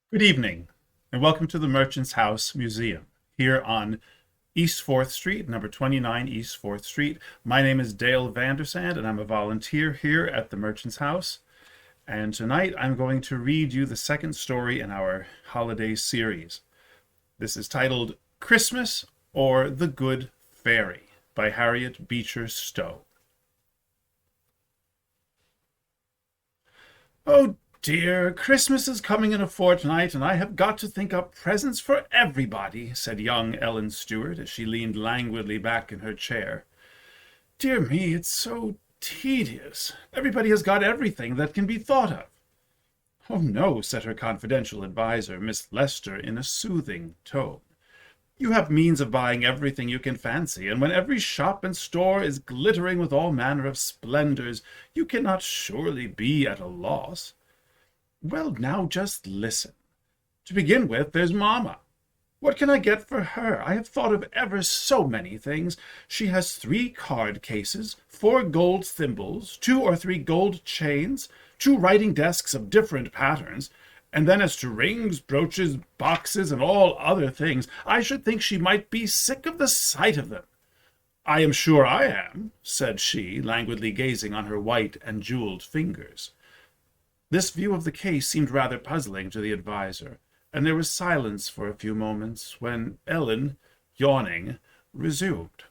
Good evening, and welcome to the Merchant's House Museum here on East 4th Street, number 29 East 4th Street. My name is Dale Vandersand, and I'm a volunteer here at the Merchant's House. And tonight I'm going to read you the second story in our holiday series. This is titled Christmas or the Good Fairy by Harriet Beecher Stowe. Oh dear, Christmas is coming in a fortnight, and I have got to think up presents for everybody, said young Ellen Stewart as she leaned languidly back in her chair. Dear me, it's so tedious. Everybody has got everything that can be thought of. Oh no, said her confidential adviser, Miss Lester, in a soothing tone. You have means of buying everything you can fancy, and when every shop and store is glittering with all manner of splendors, you cannot surely be at a loss. Well, now just listen. To begin with, there's Mamma. What can I get for her? I have thought of ever so many things. She has 3 card cases, 4 gold thimbles, 2 or 3 gold chains, 2 writing desks of different patterns, and then as to rings, brooches, boxes, and all other things, I should think she might be sick of the sight of them. I am sure I am, said she, languidly gazing on her white and jeweled fingers. This view of the case seemed rather puzzling to the adviser, and there was silence for a few moments, when Ellen, yawning, resumed.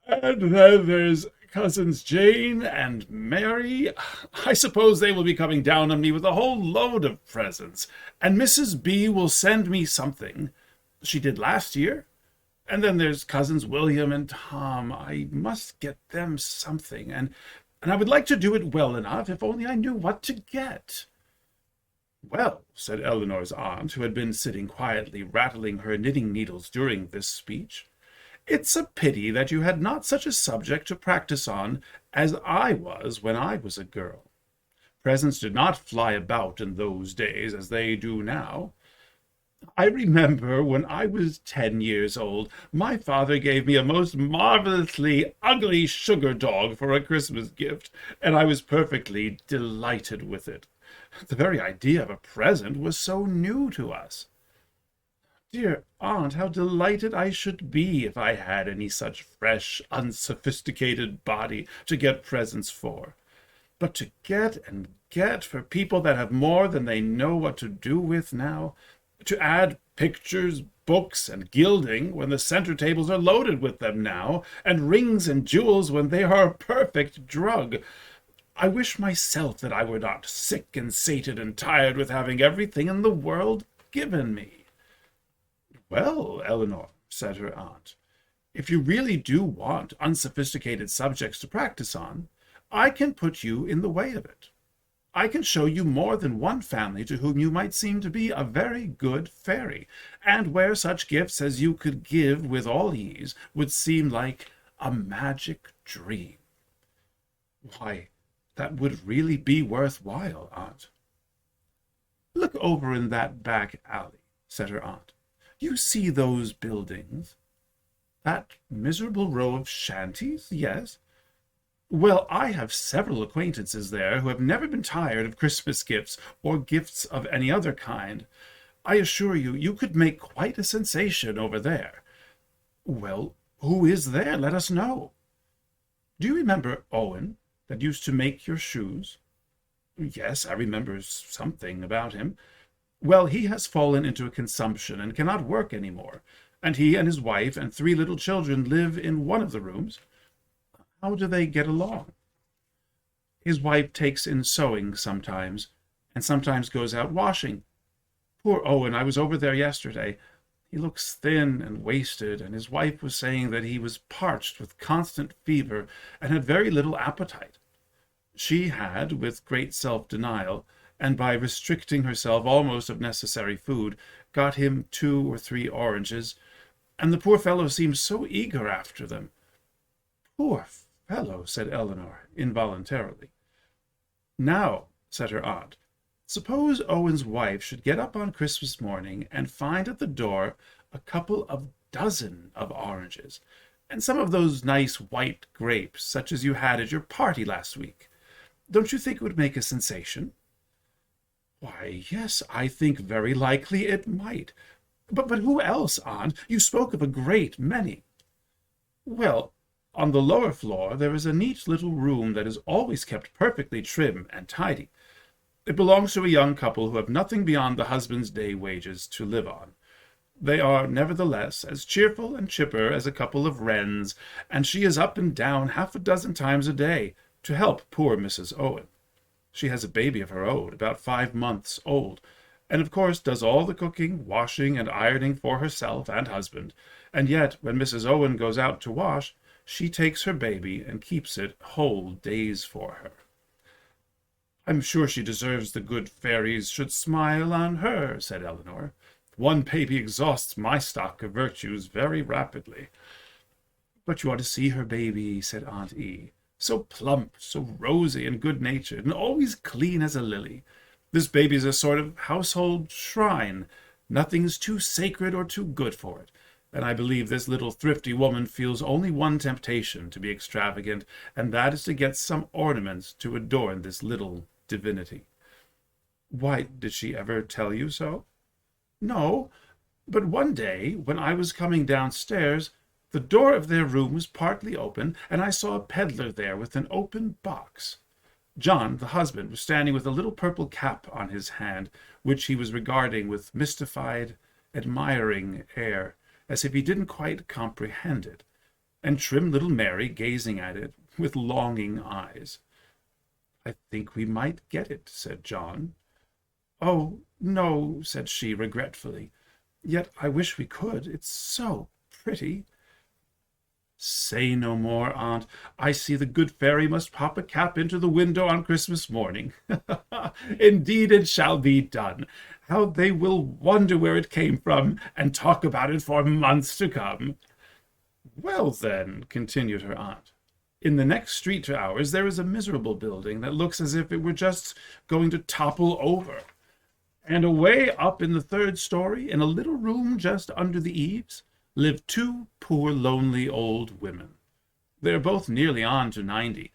And then there's Cousins Jane and Mary. I suppose they will be coming down on me with a whole load of presents, and Mrs. B will send me something. She did last year. And then there's Cousins William and Tom. I must get them something, and I would like to do it well enough, if only I knew what to get. Well, said Eleanor's aunt, who had been sitting quietly rattling her knitting needles during this speech, it's a pity that you had not such a subject to practice on as I was when I was a girl. Presents did not fly about in those days as they do now. I remember when I was 10 years old, my father gave me a most marvelously ugly sugar dog for a Christmas gift, and I was perfectly delighted with it. The very idea of a present was so new to us. Dear aunt, how delighted I should be if I had any such fresh, unsophisticated body to get presents for. But to get and get for people that have more than they know what to do with now, to add pictures, books, and gilding when the center tables are loaded with them now, and rings and jewels when they are a perfect drug. I wish myself that I were not sick and sated and tired with having everything in the world given me. Well, Eleanor, said her aunt, if you really do want unsophisticated subjects to practice on, I can put you in the way of it. I can show you more than one family to whom you might seem to be a very good fairy, and where such gifts as you could give with all ease would seem like a magic dream. Why, that would really be worthwhile, aunt. Look over in that back alley, said her aunt. You see those buildings? That miserable row of shanties, yes. Well, I have several acquaintances there who have never been tired of Christmas gifts or gifts of any other kind. I assure you, you could make quite a sensation over there. Well, who is there? Let us know. Do you remember Owen, that used to make your shoes? Yes, I remember something about him. Well, he has fallen into a consumption and cannot work any more, and he and his wife and 3 little children live in one of the rooms. How do they get along? His wife takes in sewing sometimes, and sometimes goes out washing. Poor Owen, I was over there yesterday. He looks thin and wasted, and his wife was saying that he was parched with constant fever and had very little appetite. She had, with great self-denial, and by restricting herself almost of necessary food, got him 2 or 3 oranges, and the poor fellow seemed so eager after them. Poor fellow, said Eleanor, involuntarily. Now, said her aunt, suppose Owen's wife should get up on Christmas morning and find at the door a couple of dozen of oranges, and some of those nice white grapes, such as you had at your party last week. Don't you think it would make a sensation? Why, yes, I think very likely it might. But who else, Aunt? You spoke of a great many. Well, on the lower floor there is a neat little room that is always kept perfectly trim and tidy. It belongs to a young couple who have nothing beyond the husband's day wages to live on. They are, nevertheless, as cheerful and chipper as a couple of wrens, and she is up and down half a dozen times a day to help poor Mrs. Owen. She has a baby of her own, about 5 months old, and of course does all the cooking, washing, and ironing for herself and husband, and yet when Mrs. Owen goes out to wash, she takes her baby and keeps it whole days for her. I'm sure she deserves the good fairies should smile on her, said Eleanor. One baby exhausts my stock of virtues very rapidly. But you ought to see her baby, said Aunt E. So plump, so rosy and good-natured, and always clean as a lily. This baby's a sort of household shrine. Nothing's too sacred or too good for it. And I believe this little thrifty woman feels only one temptation to be extravagant, and that is to get some ornaments to adorn this little divinity. Why, did she ever tell you so? No, but one day, when I was coming downstairs, the door of their room was partly open, and I saw a peddler there with an open box. John, the husband, was standing with a little purple cap on his hand, which he was regarding with mystified, admiring air, as if he didn't quite comprehend it, and trim little Mary gazing at it with longing eyes. I think we might get it, said John. Oh, no, said she regretfully. Yet I wish we could. It's so pretty. Say no more, Aunt. I see the good fairy must pop a cap into the window on Christmas morning. Indeed it shall be done. How they will wonder where it came from, and talk about it for months to come. Well, then, continued her aunt, in the next street to ours there is a miserable building that looks as if it were just going to topple over. And away up in the 3rd story, in a little room just under the eaves, live 2 poor lonely old women. They are both nearly on to 90.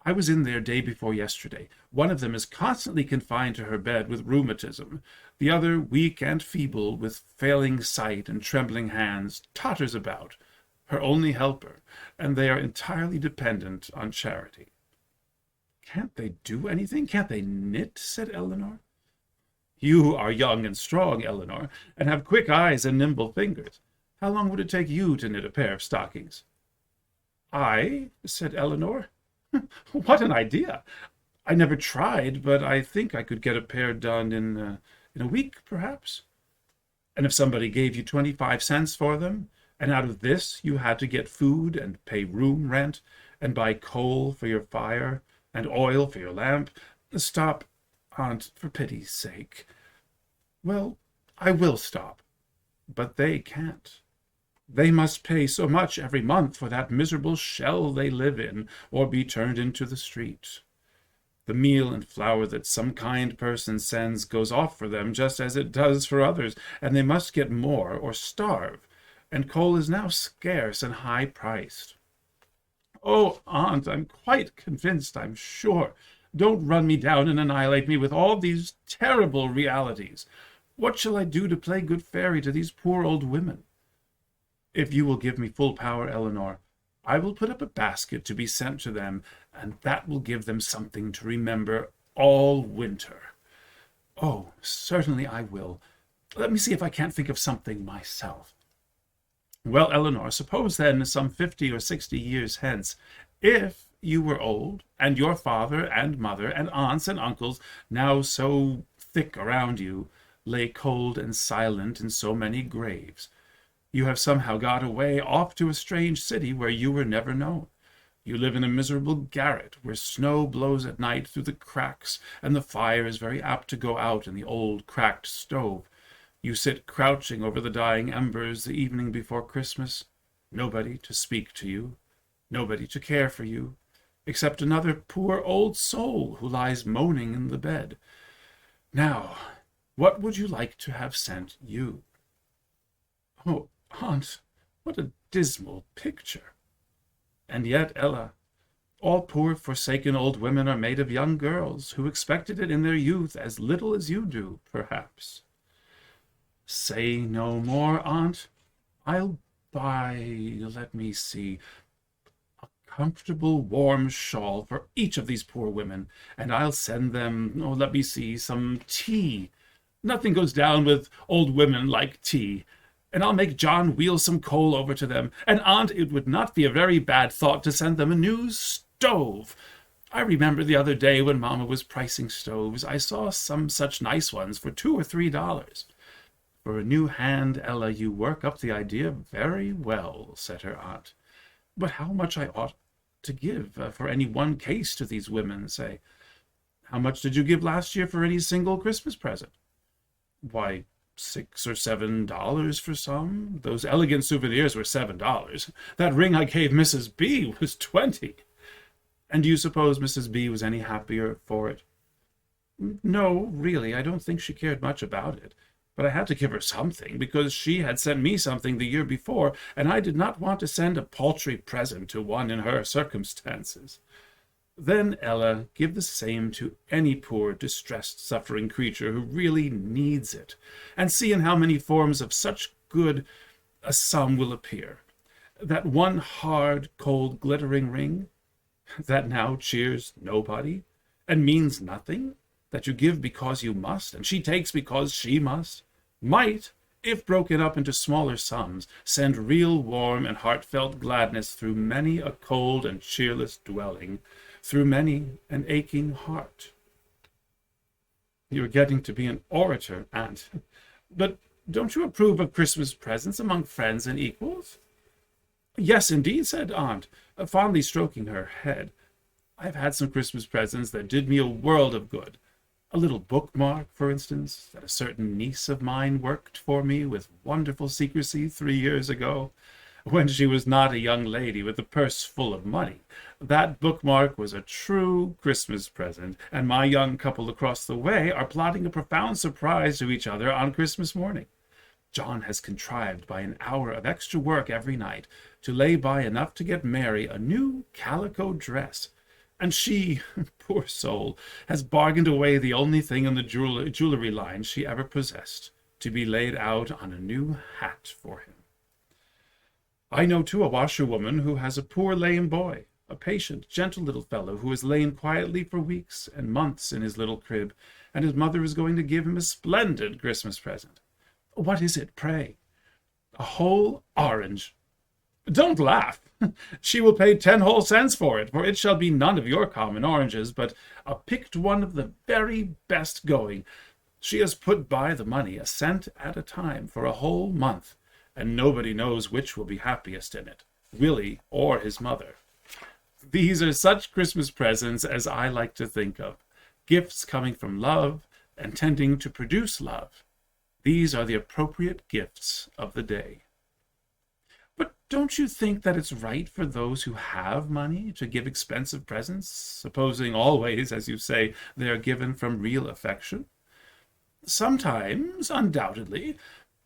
I was in there day before yesterday. One of them is constantly confined to her bed with rheumatism. The other, weak and feeble, with failing sight and trembling hands, totters about, her only helper, and they are entirely dependent on charity. Can't they do anything? Can't they knit? Said Eleanor. You are young and strong, Eleanor, and have quick eyes and nimble fingers. How long would it take you to knit a pair of stockings? I, said Eleanor. What an idea! I never tried, but I think I could get a pair done in a week, perhaps. And if somebody gave you 25 cents for them, and out of this you had to get food and pay room rent, and buy coal for your fire, and oil for your lamp. Stop, Aunt, for pity's sake. Well, I will stop, but they can't. They must pay so much every month for that miserable shell they live in, or be turned into the street. The meal and flour that some kind person sends goes off for them just as it does for others, and they must get more or starve, and coal is now scarce and high-priced. Oh, Aunt, I'm quite convinced, I'm sure. Don't run me down and annihilate me with all these terrible realities. What shall I do to play good fairy to these poor old women? If you will give me full power, Eleanor, I will put up a basket to be sent to them, and that will give them something to remember all winter. Oh, certainly I will. Let me see if I can't think of something myself. Well, Eleanor, suppose then some 50 or 60 years hence, if you were old, and your father and mother and aunts and uncles, now so thick around you, lay cold and silent in so many graves. You have somehow got away off to a strange city where you were never known. You live in a miserable garret where snow blows at night through the cracks, and the fire is very apt to go out in the old cracked stove. You sit crouching over the dying embers the evening before Christmas. Nobody to speak to you, nobody to care for you, except another poor old soul who lies moaning in the bed. Now, what would you like to have sent you? Oh, Aunt, what a dismal picture! And yet, Ella, All poor forsaken old women are made of young girls, who expected it in their youth as little as you do, perhaps. Say no more, aunt. I'll buy, let me see, comfortable warm shawl for each of these poor women, and I'll send them, oh, let me see, some tea. Nothing goes down with old women like tea. And I'll make John wheel some coal over to them. And, aunt, it would not be a very bad thought to send them a new stove. I remember the other day when Mamma was pricing stoves, I saw some such nice ones for $2 or $3. For a new hand, Ella, you work up the idea very well, said her aunt. But how much I ought to give for any one case to these women, say? How much did you give last year for any single Christmas present? Why, $6 or $7 for some. Those elegant souvenirs were $7. That ring I gave Mrs. B was $20. And do you suppose Mrs. B was any happier for it? No, really, I don't think she cared much about it. But I had to give her something, because she had sent me something the year before, and I did not want to send a paltry present to one in her circumstances. Then, Ella, give the same to any poor, distressed, suffering creature who really needs it, and see in how many forms of such good a sum will appear. That one hard, cold, glittering ring, that now cheers nobody, and means nothing, that you give because you must, and she takes because she must, might, if broken up into smaller sums, send real warm and heartfelt gladness through many a cold and cheerless dwelling, through many an aching heart. You're getting to be an orator, aunt. But don't you approve of Christmas presents among friends and equals? Yes, indeed, said aunt, fondly stroking her head. I've had some Christmas presents that did me a world of good. A little bookmark, for instance, that a certain niece of mine worked for me with wonderful secrecy 3 years ago, when she was not a young lady with a purse full of money. That bookmark was a true Christmas present, and my young couple across the way are plotting a profound surprise to each other on Christmas morning. John has contrived by an hour of extra work every night to lay by enough to get Mary a new calico dress, and she, poor soul, has bargained away the only thing in the jewelry line she ever possessed, to be laid out on a new hat for him. I know, too, a washerwoman who has a poor lame boy, a patient, gentle little fellow who has lain quietly for weeks and months in his little crib, and his mother is going to give him a splendid Christmas present. What is it, pray? A whole orange. Don't laugh. She will pay 10 whole cents for it shall be none of your common oranges, but a picked one of the very best going. She has put by the money, a cent at a time, for a whole month, and nobody knows which will be happiest in it, Willie or his mother. These are such Christmas presents as I like to think of, gifts coming from love and tending to produce love. These are the appropriate gifts of the day. But don't you think that it's right for those who have money to give expensive presents, supposing always, as you say, they are given from real affection? Sometimes, undoubtedly.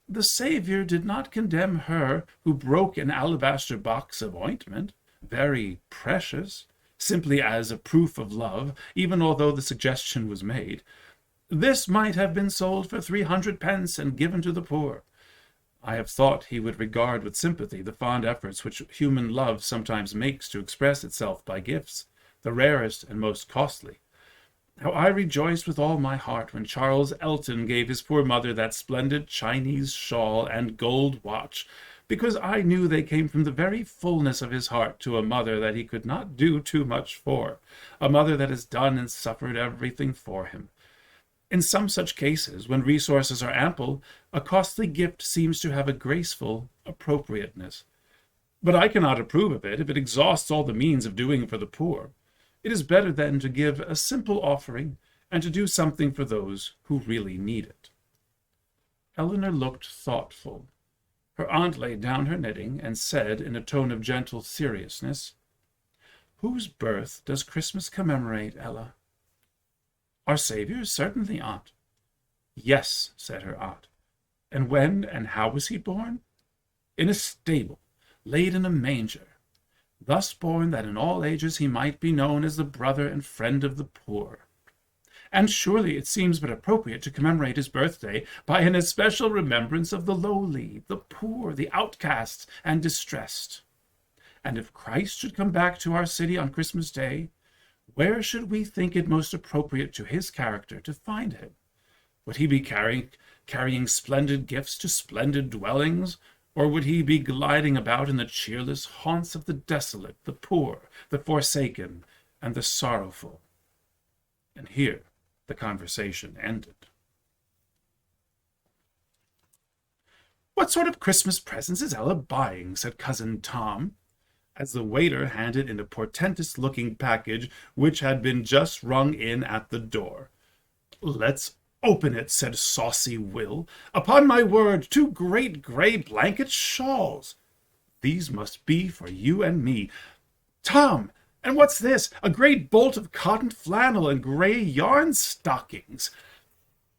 The Saviour did not condemn her who broke an alabaster box of ointment, very precious, simply as a proof of love, even although the suggestion was made. This might have been sold for 300 pence and given to the poor. I have thought he would regard with sympathy the fond efforts which human love sometimes makes to express itself by gifts, the rarest and most costly. How I rejoiced with all my heart when Charles Elton gave his poor mother that splendid Chinese shawl and gold watch, because I knew they came from the very fullness of his heart to a mother that he could not do too much for, a mother that has done and suffered everything for him. In some such cases, when resources are ample, a costly gift seems to have a graceful appropriateness. But I cannot approve of it if it exhausts all the means of doing for the poor. It is better, then, to give a simple offering and to do something for those who really need it. Eleanor looked thoughtful. Her aunt laid down her knitting and said in a tone of gentle seriousness, "Whose birth does Christmas commemorate, Ella?" "Our Saviour's, certainly, aunt." "Yes," said her aunt. "And when and how was he born?" "In a stable, laid in a manger." thus born that in all ages he might be known as the brother and friend of the poor. And surely it seems but appropriate to commemorate his birthday by an especial remembrance of the lowly, the poor, the outcasts, and distressed. And if Christ should come back to our city on Christmas Day, where should we think it most appropriate to his character to find him? Would he be carrying splendid gifts to splendid dwellings, or would he be gliding about in the cheerless haunts of the desolate, the poor, the forsaken, and the sorrowful? And here the conversation ended. "What sort of Christmas presents is Ella buying?" said Cousin Tom, as the waiter handed in a portentous-looking package which had been just rung in at the door. "Let's open it," said saucy Will. "Upon my word, 2 great gray blanket shawls. These must be for you and me. Tom, and what's this? A great bolt of cotton flannel and gray yarn stockings."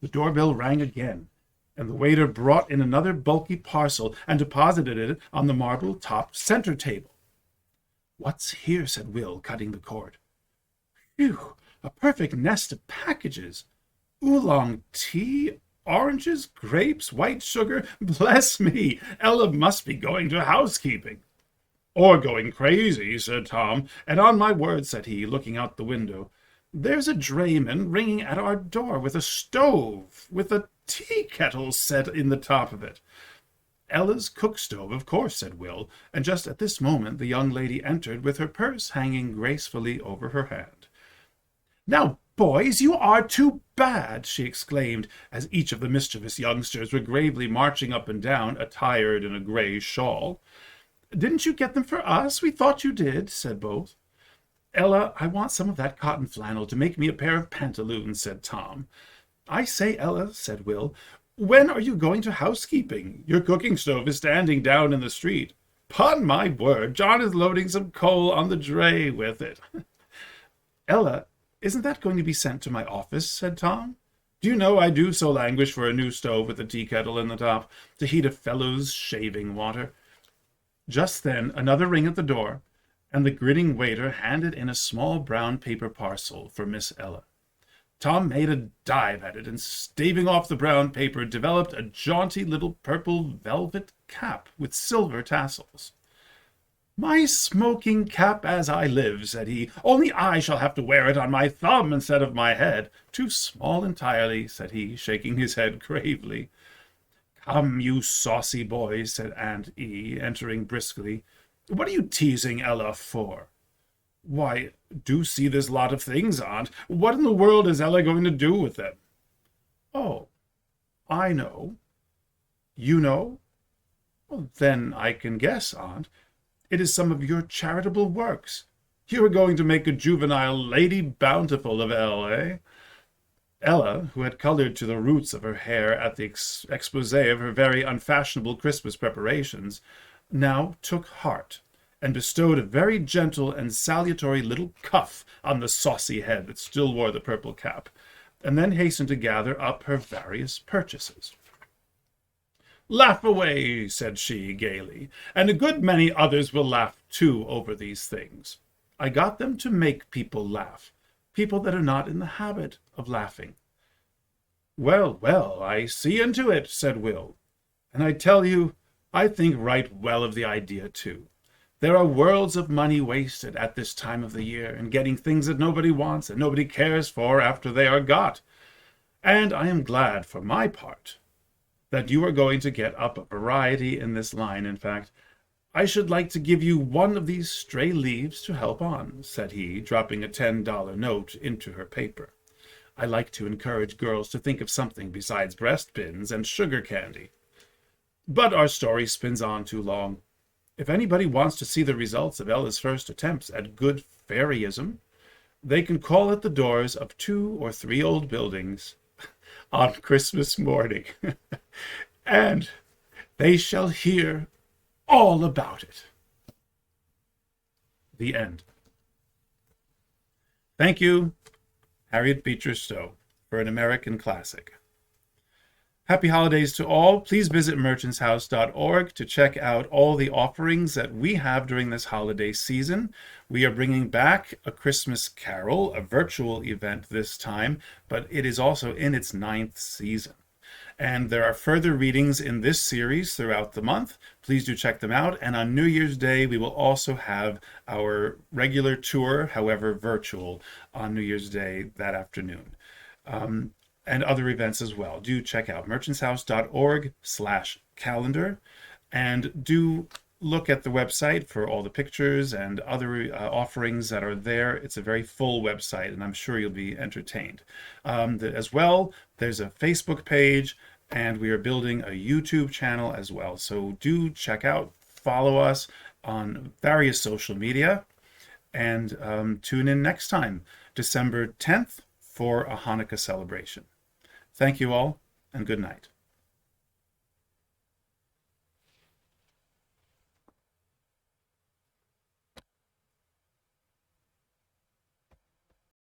The doorbell rang again, and the waiter brought in another bulky parcel and deposited it on the marble-topped center table. "What's here?" said Will, cutting the cord. "Phew, a perfect nest of packages. Oolong tea, oranges, grapes, white sugar. Bless me, Ella must be going to housekeeping." "Or going crazy," said Tom. "And on my word," said he, looking out the window, "there's a drayman ringing at our door with a stove, with a tea kettle set in the top of it." "Ella's cook stove, of course," said Will, and just at this moment the young lady entered with her purse hanging gracefully over her hand. "Now, boys, you are too bad!" she exclaimed, as each of the mischievous youngsters were gravely marching up and down, attired in a gray shawl. "Didn't you get them for us? We thought you did," said both. "Ella, I want some of that cotton flannel to make me a pair of pantaloons," said Tom. "I say, Ella," said Will, "when are you going to housekeeping? Your cooking stove is standing down in the street. 'Pon my word, John is loading some coal on the dray with it." "Ella, isn't that going to be sent to my office?" said Tom. "Do you know I do so languish for a new stove with a tea kettle in the top, to heat a fellow's shaving water." Just then another ring at the door, and the grinning waiter handed in a small brown paper parcel for Miss Ella. Tom made a dive at it, and staving off the brown paper, developed a jaunty little purple velvet cap with silver tassels. "My smoking cap, as I live," said he. "Only I shall have to wear it on my thumb instead of my head. Too small entirely," said he, shaking his head gravely. "Come, you saucy boys," said Aunt E., entering briskly. "What are you teasing Ella for?" "Why, do see this lot of things, Aunt. What in the world is Ella going to do with them?" "Oh, I know. You know? Well, then I can guess, Aunt. It is some of your charitable works. You are going to make a juvenile Lady Bountiful of Elle, eh?" Ella, who had colored to the roots of her hair at the expose of her very unfashionable Christmas preparations, now took heart, and bestowed a very gentle and salutary little cuff on the saucy head that still wore the purple cap, and then hastened to gather up her various purchases. "Laugh away," said she gaily, "and a good many others will laugh too over these things. I got them to make people laugh, people that are not in the habit of laughing." "Well, well, I see into it," said Will, "and I tell you, I think right well of the idea too. There are worlds of money wasted at this time of the year in getting things that nobody wants and nobody cares for after they are got. And I am glad, for my part, that you are going to get up a variety in this line. In fact, I should like to give you one of these stray leaves to help on," said he, dropping a $10 note into her paper. "I like to encourage girls to think of something besides breastpins and sugar candy. But our story spins on too long. If anybody wants to see the results of Ella's first attempts at good fairyism, they can call at the doors of 2 or 3 old buildings on Christmas morning, and they shall hear all about it." The end. Thank you, Harriet Beecher Stowe, for an American classic. Happy holidays to all. Please visit merchantshouse.org to check out all the offerings that we have during this holiday season. We are bringing back A Christmas Carol, a virtual event this time, but it is also in its 9th season. And there are further readings in this series throughout the month. Please do check them out. And on New Year's Day, we will also have our regular tour, however virtual, on New Year's Day that afternoon. And other events as well. Do check out merchantshouse.org/calendar, and do look at the website for all the pictures and other offerings that are there. It's a very full website, and I'm sure you'll be entertained. As well, there's a Facebook page, and we are building a YouTube channel as well. So do check out, follow us on various social media, and tune in next time, December 10th, for a Hanukkah celebration. Thank you all, and good night.